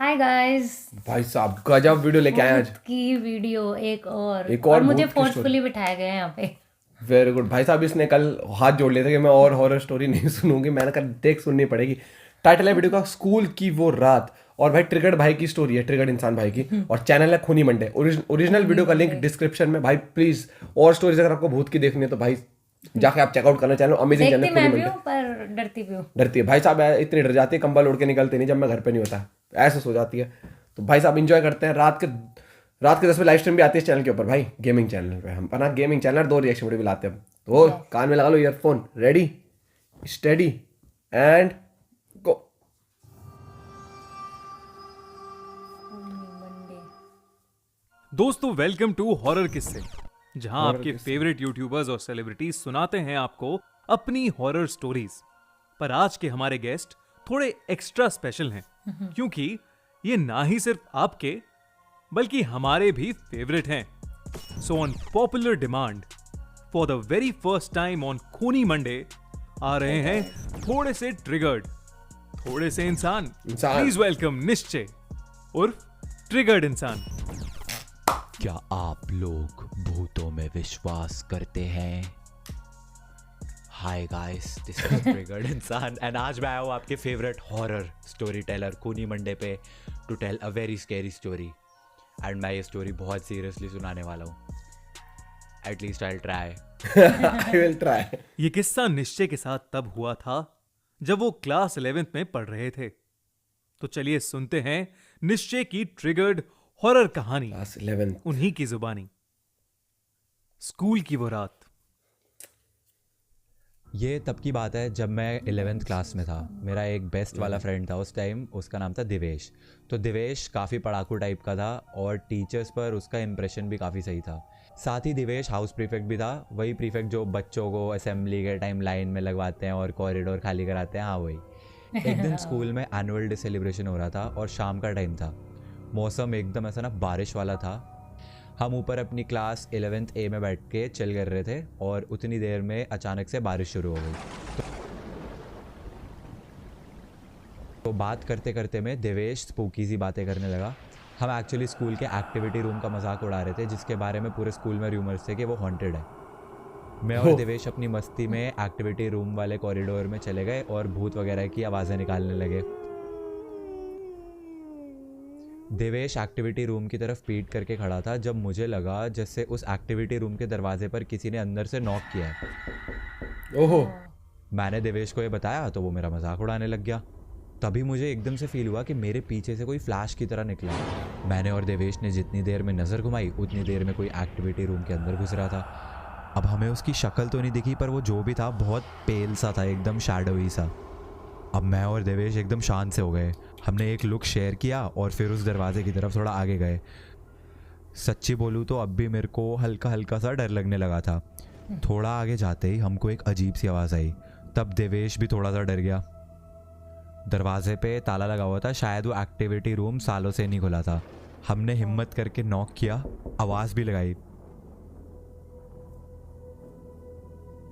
Hi guys. भाई साहब गजब वीडियो लेके आए आज। भूत की वीडियो एक और एक और मुझे भूत की फोर्सफुली स्टोरी। बिठाया गया है यहाँ पे। वेरी गुड भाई साहब, इसने कल हाथ जोड़ लिया था कि मैं और हॉरर स्टोरी नहीं सुनूंगी। मैंने कहा देख सुननी पड़ेगी। टाइटल है वीडियो का स्कूल की वो रात। और भाई ट्रिगर्ड भाई की स्टोरी है, ट्रिगर्ड इंसान भाई की। और चैनल है खूनी मंडे। ओरिजिनल खूनी वीडियो का लिंक मंडे। डिस्क्रिप्शन में। भाई प्लीज, और स्टोरीज अगर आपको भूत की देखनी है तो भाई जाके आप चेकआउट करना चैनल। अमेजिंग चैनल देखती खूनी मैं भी मंडे। हूँ पर डरती भी हूँ। डरती है भाई साहब, इतनी डर जाती है कंबल उड़ के निकलते नहीं जब मैं घर पे नहीं होता, ऐसे सो जाती है। तो भाई साहब इंजॉय करते हैं। रात के 10 बजे लाइव स्ट्रीम भी आती है इस चैनल के ऊपर भाई, गेमिंग चैनल पे। हम अपना गेमिंग चैनल 2 रिएक्शन वीडियो भी लाते हैं। तो यस। कान में लगा लो earphone, ready steady and go. खूनी मंडे। दोस्तों वेलकम टू हॉरर किस्से, जहां Horror आपके किस्से। फेवरेट यूट्यूबर्स और सेलिब्रिटीज सुनाते हैं आपको अपनी हॉरर स्टोरीज। पर आज के हमारे गेस्ट थोड़े एक्स्ट्रा स्पेशल हैं, क्योंकि ये ना ही सिर्फ आपके बल्कि हमारे भी फेवरेट हैं। So on popular demand for the very first time on खूनी मंडे आ रहे हैं थोड़े से ट्रिगर्ड, थोड़े से इंसान। प्लीज वेलकम निश्चय उर्फ ट्रिगर्ड इंसान। क्या आप लोग भूतों में विश्वास करते हैं? Hi guys, this is triggered Insaan and आज मैं आया हूँ आपके favourite horror story teller Khooni Monday पे to tell a very scary story. And मैं ये स्टोरी बहुत सीरियसली सुनाने वाला हूँ। At least I try. I will try. ये किस्सा निश्चय के साथ तब हुआ था जब वो क्लास 11th में पढ़ रहे थे। तो चलिए सुनते हैं निश्चय की ट्रिगर्ड हॉरर कहानी, क्लास 11। उन्हीं की जुबानी। स्कूल की वो रात। ये तब की बात है जब मैं 11th क्लास में था। मेरा एक बेस्ट वाला फ्रेंड था उस टाइम, उसका नाम था दिवेश। तो दिवेश काफ़ी पढ़ाकू टाइप का था और टीचर्स पर उसका इंप्रेशन भी काफ़ी सही था। साथ ही दिवेश हाउस प्रीफेक्ट भी था, वही प्रीफेक्ट जो बच्चों को असेंबली के टाइम लाइन में लगवाते हैं और कॉरिडोर खाली कराते हैं। हाँ वही। एक दिन स्कूल में एनुअल डे सेलिब्रेशन हो रहा था और शाम का टाइम था। मौसम एकदम ऐसा ना बारिश वाला था। हम ऊपर अपनी क्लास 11th A में बैठ के चिल कर रहे थे और उतनी देर में अचानक से बारिश शुरू हो गई। तो बात करते करते में देवेश स्पूकी सी बातें करने लगा। हम एक्चुअली स्कूल के एक्टिविटी रूम का मजाक उड़ा रहे थे, जिसके बारे में पूरे स्कूल में रूमर्स थे कि वो हॉन्टेड है। मैं और देवेश अपनी मस्ती में एक्टिविटी रूम वाले कॉरिडोर में चले गए और भूत वगैरह की आवाज़ें निकालने लगे। देवेश एक्टिविटी रूम की तरफ पीट करके खड़ा था जब मुझे लगा जैसे उस एक्टिविटी रूम के दरवाजे पर किसी ने अंदर से नॉक किया है। ओहो। मैंने देवेश को ये बताया तो वो मेरा मजाक उड़ाने लग गया। तभी मुझे एकदम से फील हुआ कि मेरे पीछे से कोई फ्लैश की तरह निकला। मैंने और देवेश ने जितनी देर में नज़र घुमाई उतनी देर में कोई एक्टिविटी रूम के अंदर घुस रहा था। अब हमें उसकी शक्ल तो नहीं दिखी, पर वो जो भी था बहुत पेल सा था, एकदम शैडोई सा। अब मैं और देवेश एकदम शांत से हो गए। हमने एक लुक शेयर किया और फिर उस दरवाजे की तरफ थोड़ा आगे गए। सच्ची बोलूँ तो अब भी मेरे को हल्का हल्का सा डर लगने लगा था। थोड़ा आगे जाते ही हमको एक अजीब सी आवाज़ आई। तब देवेश भी थोड़ा सा डर गया। दरवाजे पे ताला लगा हुआ था, शायद वो एक्टिविटी रूम सालों से नहीं खुला था। हमने हिम्मत करके नॉक किया, आवाज़ भी लगाई,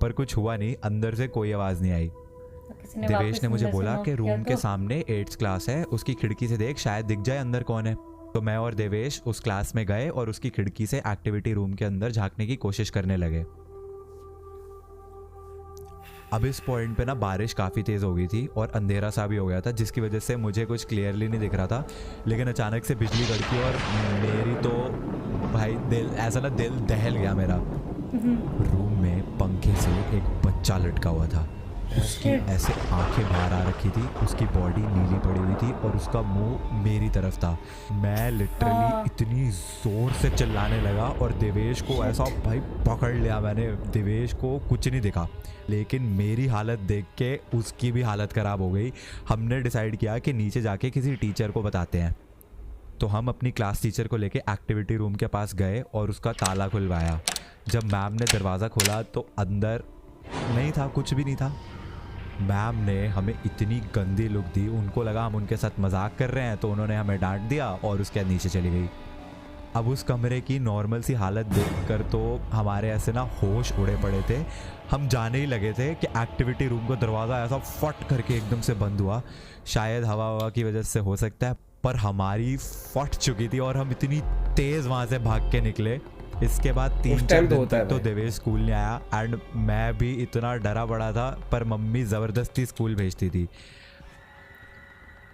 पर कुछ हुआ नहीं। अंदर से कोई आवाज़ नहीं आई। देवेश ने मुझे बोला कि रूम के सामने 8th क्लास है, उसकी खिड़की से देख, शायद दिख जाए अंदर कौन है। तो मैं और देवेश उस क्लास में गए और उसकी खिड़की से एक्टिविटी रूम के अंदर झांकने की कोशिश करने लगे। अब इस पॉइंट पे ना बारिश काफ़ी तेज़ हो गई थी और अंधेरा सा भी हो गया था, जिसकी वजह से मुझे कुछ क्लियरली नहीं दिख रहा था। लेकिन अचानक से बिजली कड़की और मेरी तो भाई दिल ऐसा ना दिल दहल गया मेरा। रूम में पंखे से एक बच्चा लटका हुआ था। उसकी ऐसे आंखें बाहर आ रखी थी, उसकी बॉडी नीली पड़ी हुई थी और उसका मुंह मेरी तरफ था। मैं लिटरली इतनी ज़ोर से चिल्लाने लगा और देवेश को ऐसा भाई पकड़ लिया मैंने। देवेश को कुछ नहीं दिखा, लेकिन मेरी हालत देख के उसकी भी हालत ख़राब हो गई। हमने डिसाइड किया कि नीचे जाके किसी टीचर को बताते हैं। तो हम अपनी क्लास टीचर को लेके एक्टिविटी रूम के पास गए और उसका ताला खुलवाया। जब मैम ने दरवाज़ा खोला तो अंदर नहीं था, कुछ भी नहीं था। मैम ने हमें इतनी गंदी लुक दी, उनको लगा हम उनके साथ मजाक कर रहे हैं, तो उन्होंने हमें डांट दिया और उसके बाद नीचे चली गई। अब उस कमरे की नॉर्मल सी हालत देखकर तो हमारे ऐसे ना होश उड़े पड़े थे। हम जाने ही लगे थे कि एक्टिविटी रूम का दरवाज़ा ऐसा फट करके एकदम से बंद हुआ। शायद हवा की वजह से हो सकता है, पर हमारी फट चुकी थी और हम इतनी तेज वहां से भाग के निकले। इसके बाद 3-4 time तो दिन होता है तक तो भाई। देवेश स्कूल नहीं आया एंड मैं भी इतना डरा पड़ा था, पर मम्मी ज़बरदस्ती स्कूल भेजती थी।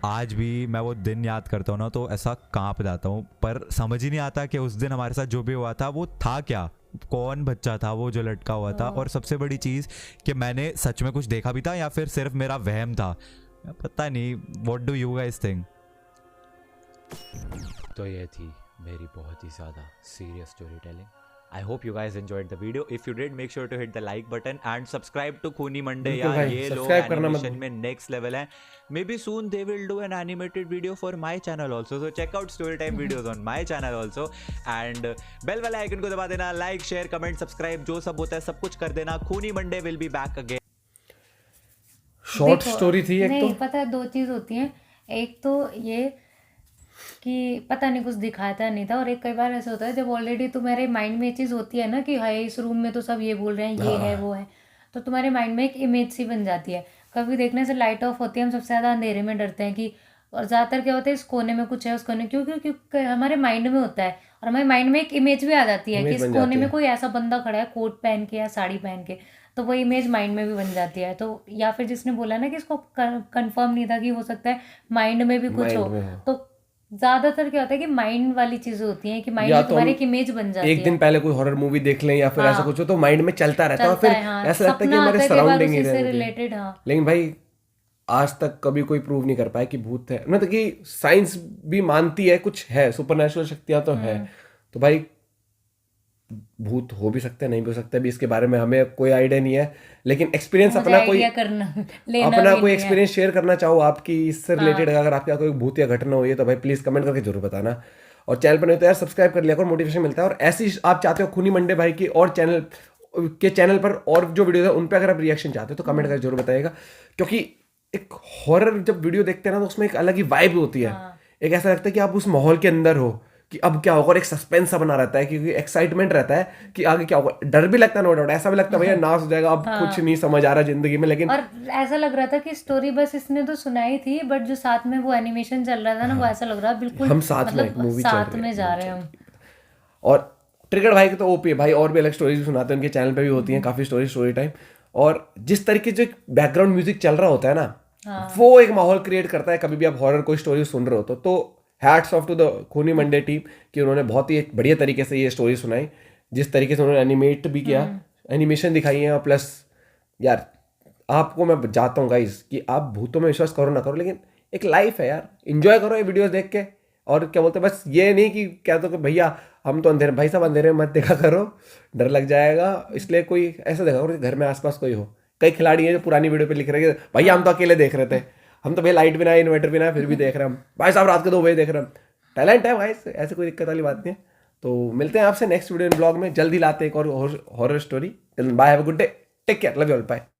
आज भी मैं वो दिन याद करता हूँ ना तो ऐसा कांप जाता हूँ, पर समझ ही नहीं आता कि उस दिन हमारे साथ जो भी हुआ था वो था क्या, कौन बच्चा था वो जो लटका हुआ था, और सबसे बड़ी चीज़ कि मैंने सच में कुछ देखा भी था या फिर सिर्फ मेरा वहम था, पता नहीं। What do you guys think? तो ये थी मेरी बहुत ही ज़्यादा serious story telling. I hope you guys enjoyed the video. If you did, make sure to hit the like button and subscribe to Khooni Monday. बिल्कुल यार भाई, ये लोग subscribe करना मत एनिमेशन में नेक्स्ट लेवल है। May be soon they will do an animated video for my channel also, so check out story time videos on my channel also. And bell वाला आइकन को दबा देना, लाइक शेयर कमेंट सब्सक्राइब जो सब होता है सब कुछ कर देना। खूनी Monday will be back again. Short देखो, स्टोरी थी एक नहीं तो। पता है, 2 चीज़ होती हैं। एक तो ये कि पता नहीं कुछ दिखाता नहीं था, और एक कई बार ऐसा होता है जब ऑलरेडी तुम्हारे माइंड में ये चीज़ होती है ना कि हाय इस रूम में तो सब ये बोल रहे हैं, ये है वो है, तो तुम्हारे माइंड में एक इमेज सी बन जाती है। कभी देखने से लाइट ऑफ होती है, हम सबसे ज़्यादा अंधेरे में डरते हैं कि, और ज़्यादातर क्या होता है इस कोने में कुछ है उस कोने, क्यों क्योंकि हमारे माइंड में होता है, और हमारे माइंड में एक इमेज भी आ जाती है कि Image इस बन कोने जाती में है। कोई ऐसा बंदा खड़ा है कोट पहन के या साड़ी पहन के, तो वो इमेज माइंड में भी बन जाती है। तो या फिर जिसने बोला ना कि इसको कंफर्म नहीं था कि हो सकता है माइंड में भी कुछ Mind हो, में हो। तो ज्यादातर क्या होता है कि माइंड वाली चीजें होती हैं कि माइंड या में तो तुम्हारी हम एक इमेज बन जाती एक है। दिन पहले कोई हॉरर मूवी देख लें या फिर हाँ। ऐसा कुछ हो तो माइंड में चलता रहता है, और चलता फिर है, हाँ, ऐसा लगता है कि सपना हमारे आता है कई बार सराउंडिंग ही उसी से रहे होंगे। रिलेटेड। हाँ, लेकिन भाई आज तक कभी कोई प्रूव नहीं कर पाया कि भूत है, मतलब कि साइंस भी मानती है कुछ है, सुपरनेचुरल शक्तियां तो है, तो भाई भूत हो भी सकते हैं नहीं भी हो सकते, अभी इसके बारे में हमें कोई आइडिया नहीं है, लेकिन एक्सपीरियंस मुझे अपना कोई आइडिया करना लेना अपना भी कोई नहीं है। एक्सपीरियंस शेयर करना चाहो आपकी इससे रिलेटेड, हाँ। अगर आपके यहाँ कोई भूत या घटना हुई है तो भाई प्लीज कमेंट करके जरूर बताना, और चैनल पर नहीं तो यार सब्सक्राइब कर लिया करो, मोटिवेशन मिलता है। और ऐसी आप चाहते हो खूनी मंडे भाई की और चैनल पर और जो वीडियो है उन पर अगर आप रिएक्शन चाहते हो तो कमेंट करके जरूर बताइएगा, क्योंकि एक हॉरर जब वीडियो देखते हैं ना तो उसमें एक अलग ही वाइब होती है। हाँ। एक ऐसा लगता है कि आप उस माहौल के अंदर हो कि अब क्या होगा, और एक सस्पेंस सा बना रहता है क्योंकि एक्साइटमेंट रहता है कि आगे क्या होगा। डर भी लगता है, नो डाउट, ऐसा भी लगता है भैया नाश हो जाएगा, अब कुछ नहीं समझ आ रहा जिंदगी में, लेकिन और ऐसा लग रहा था कि स्टोरी बस इसने तो सुनाई थी, बट जो साथ में वो एनिमेशन चल रहा था ना, वो ऐसा लग रहा था बिल्कुल हम साथ में एक मतलब मूवी चल साथ रही है, में जा रहे हैं हम। और ट्रिगर भाई के तो ओपी है भाई, और भी अलग स्टोरीज भी सुनाते हैं, उनके चैनल पे भी होती हैं काफी स्टोरी टाइम। और जिस तरीके जो बैकग्राउंड म्यूजिक चल रहा होता है ना, वो एक माहौल क्रिएट करता है कभी भी आप हॉरर कोई स्टोरी सुन रहे हो तो हैट्स ऑफ टू द खूनी मंडे टीम कि उन्होंने बहुत ही एक बढ़िया तरीके से ये स्टोरी सुनाई, जिस तरीके से उन्होंने एनिमेट भी किया, एनिमेशन दिखाई है, और प्लस यार आपको मैं जाता हूँ गाइस कि आप भूतों में विश्वास करो ना करो, लेकिन एक लाइफ है यार, एंजॉय करो ये वीडियोस देख के। और क्या बोलते हैं, बस ये नहीं कि क्या तो कि भैया हम तो अंधेरे, भाई साहब अंधेरे में मत देखा करो, डर लग जाएगा, इसलिए कोई ऐसा देखा करो घर में आसपास कोई हो। कई खिलाड़ी हैं जो पुरानी वीडियो पे लिख रहे हैं भैया हम तो अकेले देख रहे थे, हम तो भाई लाइट भी ना है, इन्वर्टर भी ना है, फिर भी देख रहे हैं हम, भाई साहब रात के 2 बजे देख रहे हैं। टैलेंट है भाई, ऐसे कोई दिक्कत वाली बात नहीं है। तो मिलते हैं आपसे नेक्स्ट वीडियो इन ब्लॉग में, जल्दी लाते हैं एक और horror story. Bye, have a good day, take care, love you all, bye.